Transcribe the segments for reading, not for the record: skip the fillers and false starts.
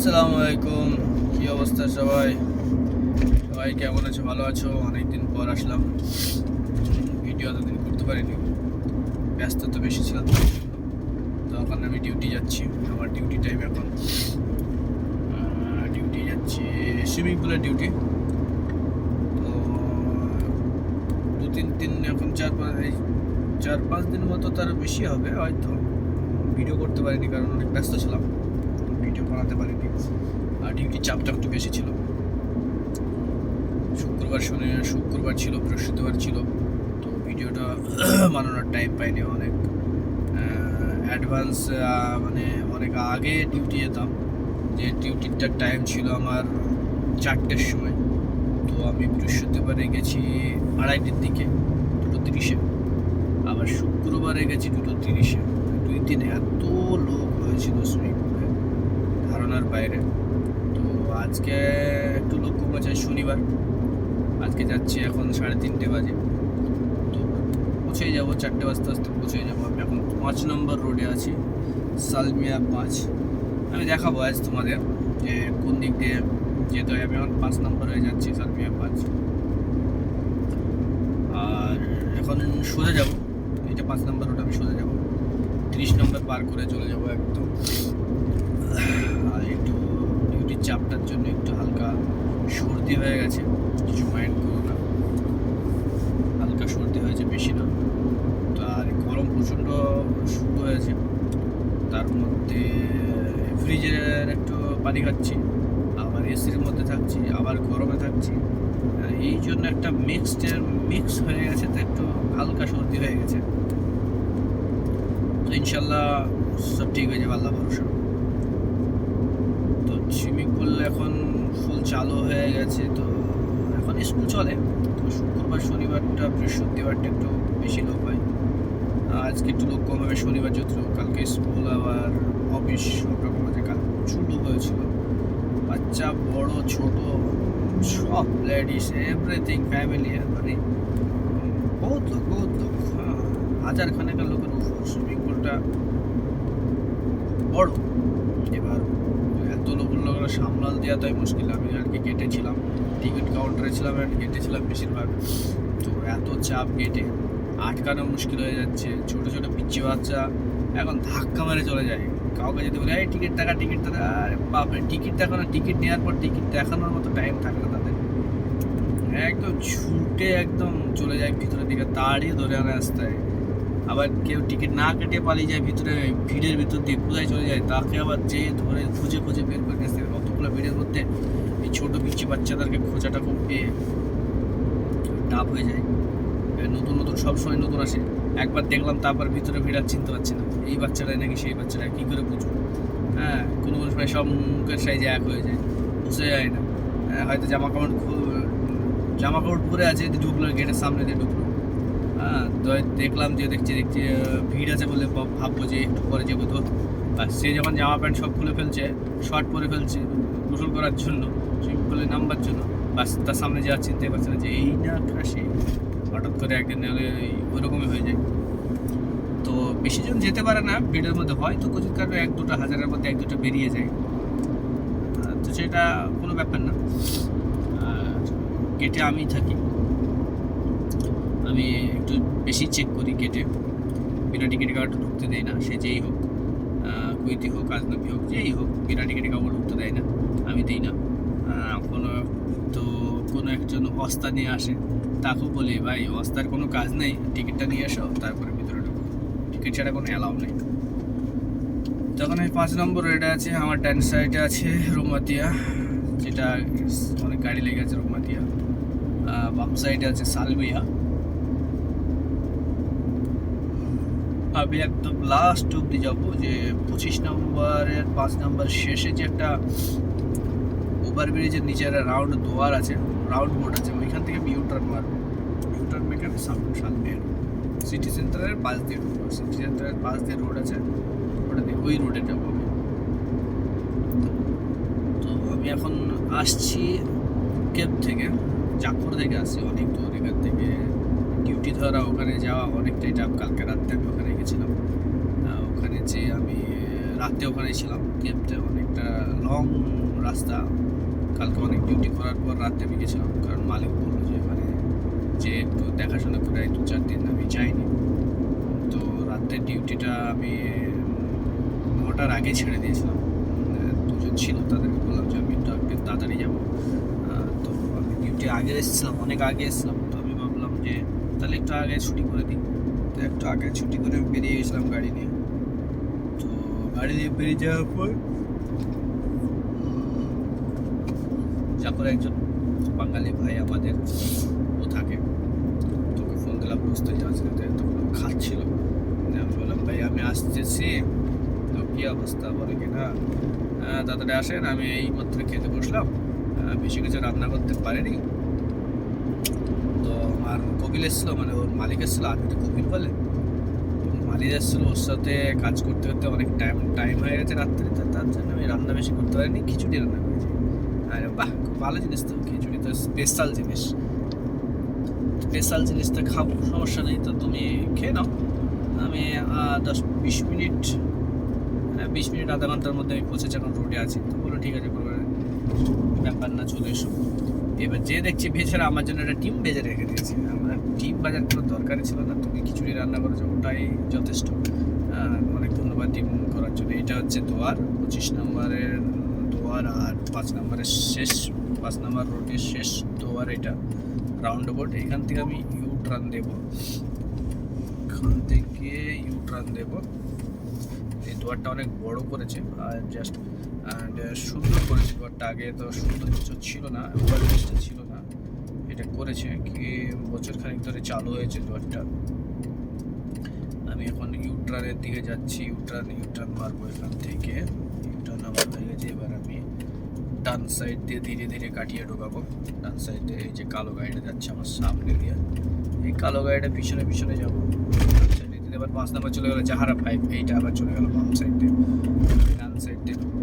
আসসালামু আলাইকুম। কি অবস্থা সবাই? সবাই কেমন আছো? ভালো আছো? অনেকদিন পর আসলাম। ভিডিও এতদিন করতে পারিনি, ব্যস্ত তো বেশি ছিলাম। তো এখন আমি ডিউটি যাচ্ছি, আমার ডিউটি টাইম এখন। ডিউটি যাচ্ছি, সুইমিং পুলের ডিউটি। তো দু তিন দিন এখন চার পাঁচ দিন মতো, তার বেশি হবে হয়তো। ভিডিও করতে পারিনি কারণ অনেক ব্যস্ত ছিলাম, ভিডিও বানাতে পারিনি। আর ডিউটির চাপটা একটু বেশি ছিল। শুক্রবার ছিল, বৃহস্পতিবার ছিল, তো ভিডিওটা বানানোর টাইম পাইনি। অনেক অ্যাডভান্স, মানে অনেক আগে ডিউটি যেতাম, যে ডিউটিটার টাইম ছিল আমার 4টের সময়। তো আমি বৃহস্পতিবারে গেছি 2:30-র দিকে, 2:30-এ। আবার শুক্রবারে গেছি 2:30-এ। 2 দিন এত লোক হয়েছিল সুইমিং পুলে, ধারণার বাইরে। তো আজকে একটু লোক কমেছে, শনিবার। আজকে যাচ্ছি এখন 3:30 বাজে, তো পৌঁছেই যাবো 4টে বাজতে বাজতে পৌঁছে যাবো। আমি এখন 5 নম্বর রোডে আছি, সালমিয়া 5। আমি দেখাবো আজ তোমাদের যে কোন দিক দিয়ে যেতে হয়। আমি এখন 5 নম্বর হয়ে যাচ্ছি, সালমিয়া 5। আর এখন সোজা যাব, এটা 5 নম্বর রোড, আমি সোজা যাব 30 নম্বর পার করে চলে যাব একদম। আর একটু ডিউটির চাপটার জন্য একটু হালকা সর্দি হয়ে গেছে, কিছু মাইন্ড করো না। হালকা সর্দি হয়েছে, বেশি না। তো আর গরম প্রচণ্ড শুরু হয়েছে, তার মধ্যে ফ্রিজের একটু পানি খাচ্ছি, আবার এসির মধ্যে থাকছি, আবার গরমে থাকছি। এই জন্য একটা মিক্স হয়ে গেছে, তো একটু হালকা সর্দি হয়ে গেছে। তো ইনশাল্লাহ সব ঠিক হয়ে যাবে, আল্লাহ ভরসা। তো সুইমিং পুল এখন ফুল চালু হয়ে গেছে, তো এখন স্কুল চলে। তো শুক্রবার, শনিবারটা, বৃহস্পতিবারটা একটু বেশি লোক হয়। আজকে একটু লোক কম হবে, শনিবার যত। কালকে স্কুল আবার অফিস সব রকম আছে। কাল প্রচুর লোক হয়েছিল, বাচ্চা বড় ছোট সব, লেডিস, এভরিথিং, ফ্যামিলি। মানে বহুত লোক, হ্যাঁ, 1000 খানেকার লোকের উপর। সুইমিং পুলটা বড়, এবার এত লোকগুলো সামলাল দেওয়া তাই মুশকিল। আমি আর কি কেটেছিলাম, টিকিট কাউন্টারে ছিলাম, আর কেটেছিলাম বেশিরভাগ। তো এত চাপ, গেটে আটকানো মুশকিল হয়ে যাচ্ছে। ছোট ছোট পিচ্ছি বাচ্চা এখন ধাক্কা মারে চলে যায়। কাউকে যদি বলে এই টিকিট টাকা, আরে বাপরে, টিকিট দেখানো, টিকিট নেওয়ার পর টিকিট দেখানোর মতো টাইম থাকে না তাদের। একদম ছুটে একদম চলে যায় ভিতরের দিকে, তাড়িয়ে ধরে আনে রাস্তায়। আবার কেউ টিকিট না কেটে পালিয়ে যায় ভিতরে, ভিড়ের ভিতর দিয়ে কোথায় চলে যায়, তাকে আবার যে ধরে খুঁজে বের করে নিয়ে আসতে হবে। কতগুলো ভিড়ের মধ্যে এই ছোটো পিচ্ছি বাচ্চাদেরকে খোঁজাটা খুব টাফ হয়ে যায়। নতুন সবসময় নতুন আসে, একবার দেখলাম, তারপর ভিতরে ভিড় আর চিনতে পারছে না, এই বাচ্চাটাই নাকি সেই বাচ্চাটা, কী করে বুঝবো? হ্যাঁ, কোনো সময় সব মুখের সাইজে এক হয়ে যায়, বুঝতে যায় না। হয়তো জামা কাপড় পরে আছে, ঢুকলো গেটের সামনে দিয়ে ঢুকলো। হ্যাঁ, তো দেখলাম যে দেখছি ভিড় আছে বলে ভাববো যে একটু পরে যাবো। তো আর সে যখন জামা প্যান্ট সব খুলে ফেলছে, শর্ট পরে ফেলছে গোসল করার জন্য, সুইমিং পুলে নামবার জন্য, বাস তার সামনে যাওয়ার চিন্তাই পারছে না যে এই না সে। হঠাৎ করে একদিন হলে ওইরকমই হয়ে যায়। তো বেশি জন যেতে পারে না ভিড়ের মধ্যে, হয়তো কোচিং কারণে 1-2টা, হাজারের মধ্যে 1-2টা বেরিয়ে যায়। তো সেটা কোনো ব্যাপার না। আর গেটে আমি থাকি, আমি একটু বেশি চেক করি গেটে। বিনা টিকিটে কাউকে ঢুকতে দেয় না, সে যেই হোক, কুইতি হোক, আজনবি হোক, যেই হোক, বিনা টিকিটে কাউকে ঢুকতে দেয় না, আমি দিই না। কোনো একজন অস্তা নিয়ে আসে, তাকেও বলি ভাই অস্তার কোনো কাজ নেই, টিকিটটা নিয়ে এসো, তারপরে ভিতরে ঢুকো, টিকিট ছাড়া কোনো অ্যালাউ নেই। তখন আমি 5 নম্বর রোডে আছে, আমার ডান সাইডে আছে রুমাতিয়া, যেটা অনেক গাড়ি লেগে আছে রুমাতিয়া। বাম সাইডে আছে সালমিয়া। আমি একদম লাস্ট অব্দি যাবো, যে 25 নম্বরের 5 নম্বর শেষে যে একটা ওভারব্রিজের নিচে একটা রাউন্ড বোর্ড আছে, ওইখান থেকে আমি ইউটার্ন মারবো। ইউটার্ন মেরে আমি সালমিয়া সিটি সেন্টারের পাশ দিয়ে রোড আছে, ওটা দিয়ে ওই রোডে যাবো আমি। তো আমি এখন আসছি কেপ থেকে, চাকর থেকে আসছি, অনেক দূর এখান থেকে। ডিউটি ধরা, ওখানে যাওয়া অনেকটাই টাফ। কালকে রাত্রে আমি ওখানে গেছিলাম, ওখানে যে আমি রাতে ওখানে ছিলাম, কেপটা অনেকটা লং রাস্তা। কালকে অনেক ডিউটি করার পর রাতে আমি গেছিলাম, কারণ মালিক বললো যে মানে যে একটু দেখাশোনা করে 2-4 দিন আমি যাইনি। তো রাতের ডিউটিটা আমি 9টার আগে ছেড়ে দিয়েছিলাম। দুজন ছিল, তাদেরকে বললাম যে আমি একটু তাড়াতাড়ি যাবো। তো আমি ডিউটি আগে এসেছিলাম, অনেক আগে এসেছিলাম। তো আমি ভাবলাম যে তাহলে একটু আগে ছুটি করে দিই। তো একটু আগে ছুটি করে বেরিয়ে গেছিলাম গাড়ি নিয়ে। তো গাড়ি নিয়ে বেরিয়ে যাওয়ার পর তারপরে একজন বাঙালি ভাই আমাদের, ও থাকে, তোকে ফোন দিলাম বুঝতে যাচ্ছি, তখন খাচ্ছিল। আমি বললাম ভাই আমি আসতেছি, তো কী অবস্থা, বলে কি না তাড়াতাড়ি আসেন, আমি এই মাত্র খেতে বসলাম, বেশি কিছু রান্না করতে পারিনি। তো আমার কপিল এসেছিলো, মানে ওর মালিক এসেছিলো, আপনি তো কপিল বলে, মালিক এসেছিলো, ওর সাথে কাজ করতে করতে অনেক টাইম হয়ে গেছে রাত্রে, তার জন্য আমি রান্না বেশি করতে পারিনি, খিচুড়ি রান্না করেছি। আরে বাহ, খুব ভালো জিনিস তো, খিচুড়ি তো স্পেশাল জিনিস, জিনিসটা খাবো, সমস্যা নেই, তো তুমি খেয়ে নাও। আমি 10-20 মিনিট, 20 মিনিট আধা ঘন্টার মধ্যে আমি পৌঁছেছি, এখন রোডে আছি। তো বলো ঠিক আছে, কোনো ব্যাপার না, চলে এসো। এবার যে দেখছি বেচারা আমার জন্য একটা ডিম ভেজে রেখে দিয়েছে। আমরা ডিম ভাজার কোনো দরকারই ছিল না, তুমি খিচুড়ি রান্না করেছো, ওটাই যথেষ্ট। অনেক ধন্যবাদ ডিম করার জন্য। এটা হচ্ছে দোয়ার 25 নম্বরের দোয়ার, আর 5 নম্বরের শেষ, 5 নম্বর রোডের শেষ দোয়ার। এটা রাউন্ড অ্যাবাউট, এখান থেকে আমি ইউটার্ন দেবো, এই দোয়ারটা অনেক বড় করেছে আর জাস্ট সুন্দর করেছে দোয়ারটা। আগে তো সুন্দর কিছু ছিল না, ওভারব্রিজটা ছিল না, এটা করেছে কি বছর খানিক ধরে চালু হয়েছে দোয়ারটা। আমি এখন ইউটার্নের দিকে যাচ্ছি, ইউটার্ন মারবো এখান থেকে। ইউটার্ন আমার হয়ে গেছে, এবার আমি ডান সাইড দিয়ে ধীরে ধীরে কাটিয়ে ঢোকাবো। ডান সাইডে এই যে কালো গাড়িটা যাচ্ছে আমার সামনে দিয়ে, এই কালো গাড়িটা পিছনে পিছনে যাবো। এবার 5 নম্বর চলে গেলো জাহারা 5, এইটা আবার চলে গেল বাম সাইড দিয়ে, ডান সাইড দিয়ে ঢুকবো,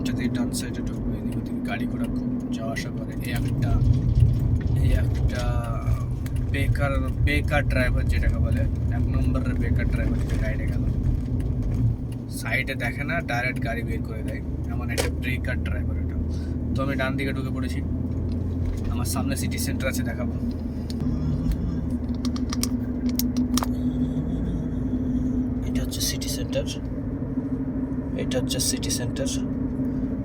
যদি ডান সাইডে ঢুকবো। এদিক ওদিকে গাড়ি ঘোড়া খুব যাওয়া আসা করে। এই একটা বেকার ড্রাইভার, যেটাকে বলে 1 নম্বরের বেকার ড্রাইভার, যেটা গাড়িটা গেল সাইডে দেখে না, ডাইরেক্ট গাড়ি বের করে দেয়, এমন একটা ব্রেকার ড্রাইভার এটা। তো আমি ডান দিকে ঢুকে পড়েছি, আমার সামনে সিটি সেন্টার আছে, দেখাবো। এটা হচ্ছে সিটি সেন্টার,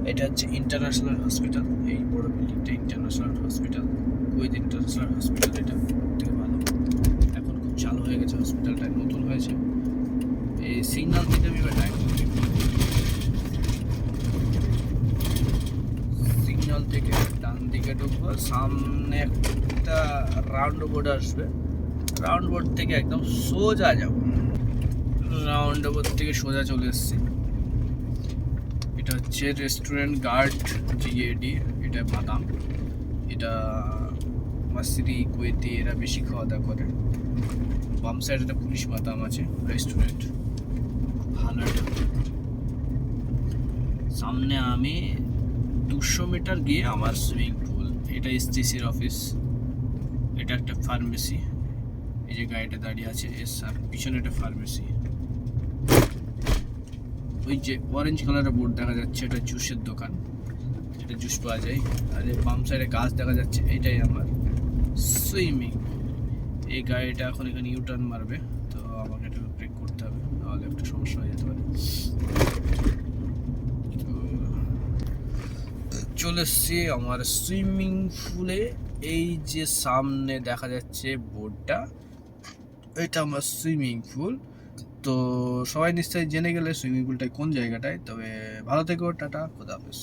এটা হচ্ছে ইন্টারন্যাশনাল হসপিটাল। এই বড় বিল্ডিংটা international hospital, Kuwait international hospital. এটা থেকে ভালো, এখন খুব চালু হয়ে গেছে, হসপিটালটা নতুন হয়েছে। এই সিগন্যাল থেকে আমি এবার সিগন্যাল থেকে ডান দিকে ঢুকবো, সামনে একটা রাউন্ড বোর্ড আসবে, রাউন্ড বোর্ড থেকে একদম সোজা যাব, রাউন্ড বোর্ড থেকে সোজা চলে এসেছি। এটা হচ্ছে রেস্টুরেন্ট গার্ড GAD, এটা বাদাম, এটা মাসরি কুয়েতি, এরা বেশি খাওয়া দাওয়া করে। বাম সাইডে একটা পুলিশ বাদাম আছে, রেস্টুরেন্ট ভালো। এটা সামনে আমি 200 মিটার গিয়ে আমার সুইমিং পুল, এটা STCর অফিস। এটা একটা ফার্মেসি, এই যে গাড়িটা দাঁড়িয়ে আছে আর পিছনে একটা ফার্মেসি। ওই যে অরেঞ্জ কালারের বোর্ড দেখা যাচ্ছে, এটা জুসের দোকান, এটা জুস পাওয়া যায়। আর এই বাম সাইডে গাছ দেখা যাচ্ছে, এটাই আমার সুইমিং। এই গাড়িটা এখন এখানে ইউটার্ন মারবে, তো আমাকে এটা ব্রেক করতে হবে, নাহলে একটু সমস্যা হয়ে যেতে পারে। চলে এসছি আমার সুইমিং পুলে। এই যে সামনে দেখা যাচ্ছে বোর্ডটা, এটা আমার সুইমিং পুল। তো সবাই নিশ্চয়ই জেনে গেলে সুইমিং পুলটা কোন জায়গাটায়। তবে ভালো থেকো, টাটা, খোদা হাফেজ।